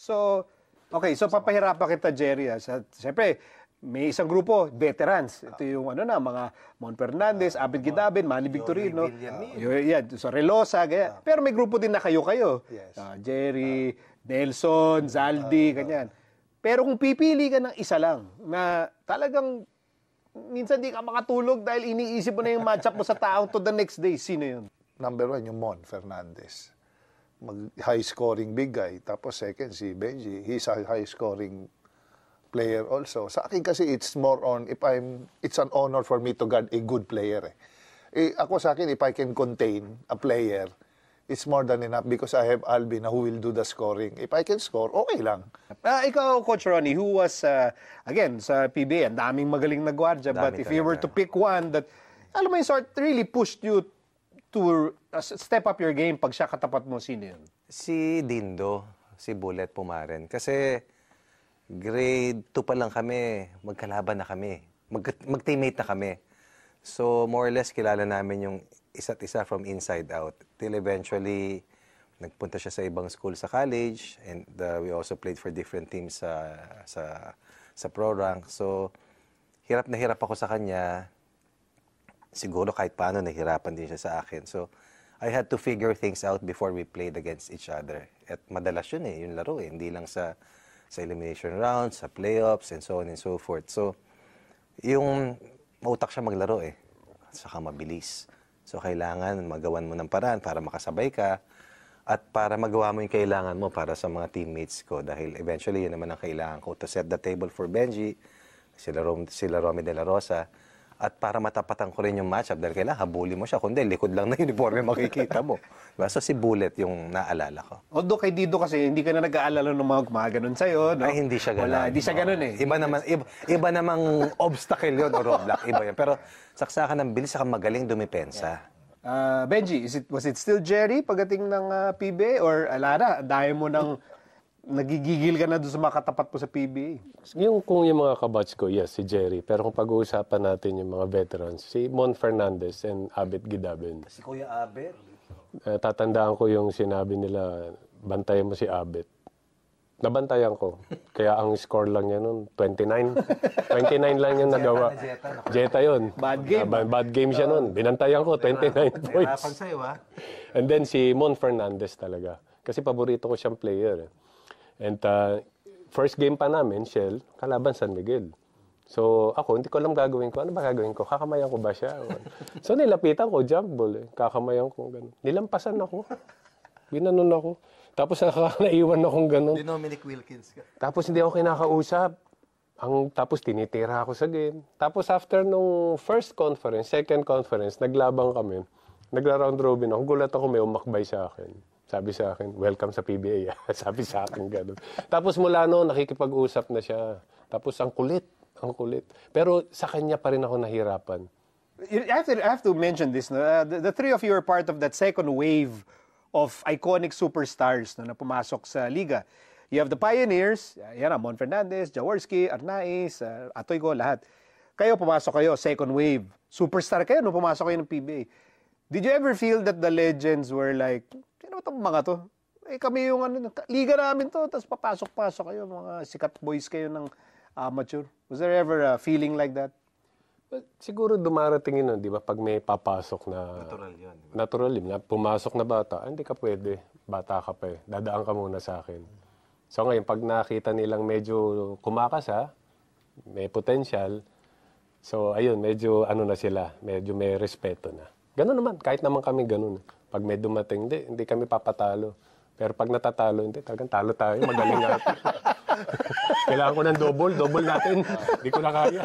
So, okay, so papahirapan kita, Jerry. Siyempre, may isang grupo, veterans. Ito yung mga Mon Fernandez, Abed Guidabin, Manny Victorino. So Relosa, gaya. Pero may grupo din na kayo-kayo. Yes. Jerry, Nelson, Zaldi, ganyan. Pero kung pipili ka ng isa lang, na talagang minsan di ka makatulog dahil iniisip mo na yung matchup mo sa taong to the next day, sino yun? Number 1, yung Mon Fernandez. High-scoring big guy. Tapos second, si Benji. He's a high-scoring player also. Sa akin kasi it's more on it's an honor for me to guard a good player. Ako sa akin, if I can contain a player, it's more than enough because I have Alvin na who will do the scoring. If I can score, okay lang. Ikaw, Coach Ronnie, who was, again, sa PBA, ang daming magaling na gwardya, but if you were to pick one that, alam mo yung sort, really pushed you to step up your game pag siya katapat mo, sino yun? Si Dindo, si Bullet Pumaren. Kasi grade 2 pa lang kami, magkalaban na kami. Mag-teammate na kami. So, more or less, kilala namin yung isa't isa from inside out. Till eventually, nagpunta siya sa ibang school sa college. And we also played for different teams sa pro rank. So, hirap na hirap ako sa kanya. Siguro kahit paano, nahirapan din siya sa akin. So, I had to figure things out before we played against each other. At madalas yun yung laro Hindi lang sa elimination rounds, sa playoffs, and so on and so forth. So, yung mautak siya maglaro saka mabilis. So, kailangan magawan mo ng paraan para makasabay ka at para magawa mo yung kailangan mo para sa mga teammates ko. Dahil eventually, yun naman ang kailangan ko to set the table for Benji, sila Romy De La Rosa, at para matapatan ko rin yung matchup dahil kailangan habulin mo siya. Kundi, likod lang na uniforme makikita mo. So, si Bullet yung naalala ko. Although kay Dido kasi, hindi ka na nag-aalala ng mga ganun sa'yo, no? Ay, hindi siya ganun. Wala, hindi siya ganun Iba namang obstacle yun o roadblock. Iba yun. Pero saksakan ng bilis, saka magaling dumipensa. Benji, was it still Jerry pagdating ng PBA? Or Alara, dahil mo nang nagigigil ka na doon sa mga katapat mo sa PBA? Kung yung mga kabatch ko, yes, si Jerry. Pero kung pag-uusapan natin yung mga veterans, si Mon Fernandez and Abed Guidabin. Si Kuya Abed? Tatandaan ko yung sinabi nila, bantayan mo si Abed. Nabantayan ko. Kaya ang score lang niya noon, 29. 29 lang yung nagawa. Jetta yun. Bad game. Bad game siya noon. Binantayan ko, 29 points. And then si Mon Fernandez talaga. Kasi paborito ko siyang player. And first game pa namin, Shell, kalaban San Miguel. So ako, hindi ko alam gagawin ko. Ano ba gagawin ko? Kakamayan ko ba siya? So nilapitan ko, jump ball. Kakamayan ko. Ganun. Nilampasan ako. Ginanon ako. Tapos naiwan akong gano'n. Dominic Wilkins ka. Tapos hindi ako kinakausap. Tapos tinitira ako sa game. Tapos after nung first conference, second conference, naglabang kami. Nagra-round robin ako. Gulat ako, may umakbay sa akin. Sabi sa akin, welcome sa PBA. Sabi sa akin gano'n. Tapos mula noon, nakikipag-usap na siya. Tapos ang kulit. Ang kulit. Pero sa kanya pa rin ako nahirapan. I have to mention this. No? The three of you are part of that second wave of iconic superstars na pumasok sa liga. You have the Pioneers, Mon Fernandez, Jaworski, Arnaiz, Atoygo, lahat. Kayo, pumasok kayo, second wave. Superstar kayo, pumasok kayo ng PBA. Did you ever feel that the legends were like, sino ba itong mga to? Kami yung liga namin to, tapos papasok-pasok kayo, mga sikat boys kayo ng amateur. Was there ever a feeling like that? Siguro dumarating yun, di ba? Pag may papasok na... Natural yun. Natural yun. Pumasok na bata, hindi ka pwede. Bata ka pa Dadaan ka muna sa akin. So ngayon, pag nakita nilang medyo kumakasa, may potential, so ayun, medyo na sila, medyo may respeto na. Ganun naman, kahit naman kami ganun. Pag may dumating, hindi kami papatalo. Pero pag natatalo, hindi, talagang talo tayo, magaling natin. Kailangan ko ng double natin. Hindi ko na kaya.